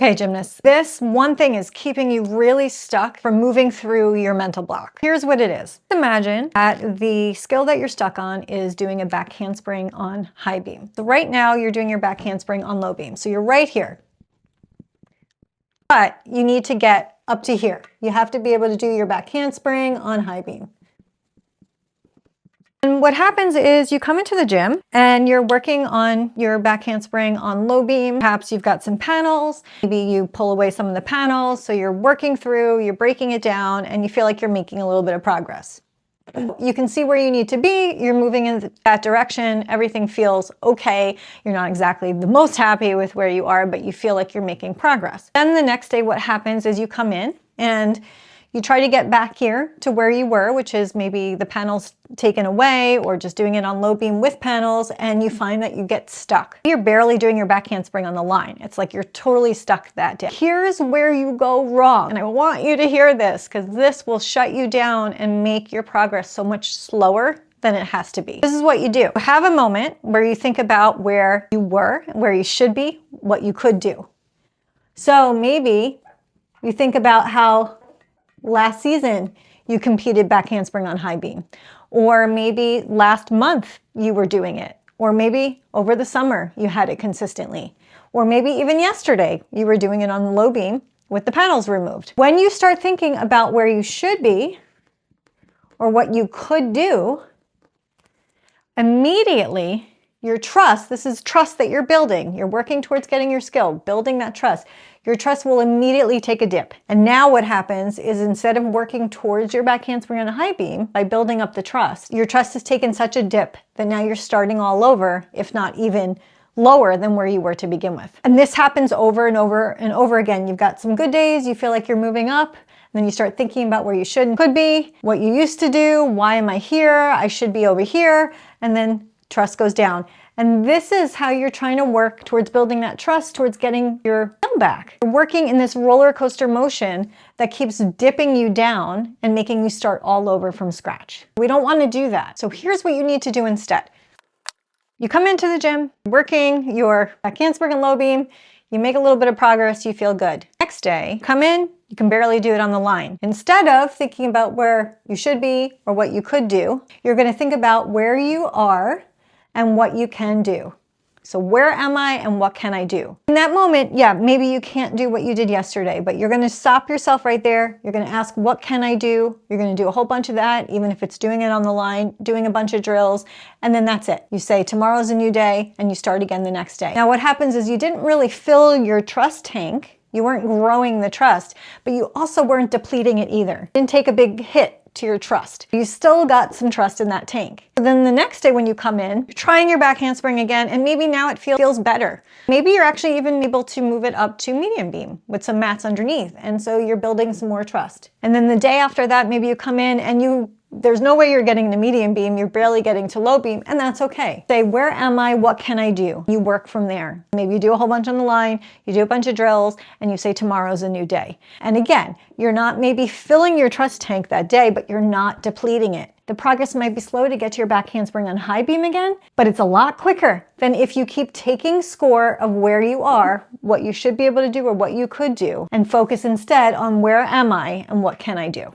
Okay, gymnasts, this one thing is keeping you really stuck from moving through your mental block. Here's what it is. Imagine that the skill that you're stuck on is doing a back handspring on high beam. So right now you're doing your back handspring on low beam. So you're right here, but you need to get up to here. You have to be able to do your back handspring on high beam. And what happens is you come into the gym and you're working on your back handspring on low beam. Perhaps you've got some panels. Maybe you pull away some of the panels. So you're working through, you're breaking it down, and you feel like you're making a little bit of progress. You can see where you need to be. You're moving in that direction. Everything feels okay. You're not exactly the most happy with where you are, but you feel like you're making progress. Then the next day, what happens is you come in and you try to get back here to where you were, which is maybe the panels taken away or just doing it on low beam with panels, and you find that you get stuck. You're barely doing your back handspring on the line. It's like you're totally stuck that day. Here's where you go wrong, and I want you to hear this because this will shut you down and make your progress so much slower than it has to be. This is what you do. Have a moment where you think about where you were, where you should be, what you could do. So maybe you think about how last season you competed back handspring on high beam, or maybe last month you were doing it, or maybe over the summer you had it consistently, or maybe even yesterday you were doing it on low beam with the panels removed. When you start thinking about where you should be or what you could do, immediately your trust, this is trust that you're building, you're working towards getting your skill, building that trust, your trust will immediately take a dip. And now what happens is instead of working towards your back handspring on a high beam by building up the trust, your trust has taken such a dip that now you're starting all over, if not even lower than where you were to begin with. And this happens over and over and over again. You've got some good days, you feel like you're moving up, and then you start thinking about where you should and could be, what you used to do, why am I here, I should be over here, and then trust goes down. And this is how you're trying to work towards building that trust, towards getting your skill back. You're working in this roller coaster motion that keeps dipping you down and making you start all over from scratch. We don't want to do that. So here's what you need to do instead. You come into the gym, working your back handspring and low beam, you make a little bit of progress, you feel good. Next day, come in, you can barely do it on the line. Instead of thinking about where you should be or what you could do, you're going to think about where you are and what you can do. So where am I and what can I do? In that moment, yeah, maybe you can't do what you did yesterday, but you're going to stop yourself right there. You're going to ask, what can I do? You're going to do a whole bunch of that, even if it's doing it on the line, doing a bunch of drills, and then that's it. You say, tomorrow's a new day, and you start again the next day. Now what happens is you didn't really fill your trust tank. You weren't growing the trust, but you also weren't depleting it either. You didn't take a big hit to your trust. You still got some trust in that tank. So then the next day when you come in, you're trying your back handspring again, and maybe now it feels better. Maybe you're actually even able to move it up to medium beam with some mats underneath. And so you're building some more trust. And then the day after that, maybe you come in and there's no way you're getting to medium beam, you're barely getting to low beam, and that's okay. Say, where am I? What can I do? You work from there. Maybe you do a whole bunch on the line, you do a bunch of drills, and you say tomorrow's a new day. And again, you're not maybe filling your trust tank that day, but you're not depleting it. The progress might be slow to get to your back handspring on high beam again, but it's a lot quicker than if you keep taking score of where you are, what you should be able to do or what you could do, and focus instead on where am I and what can I do.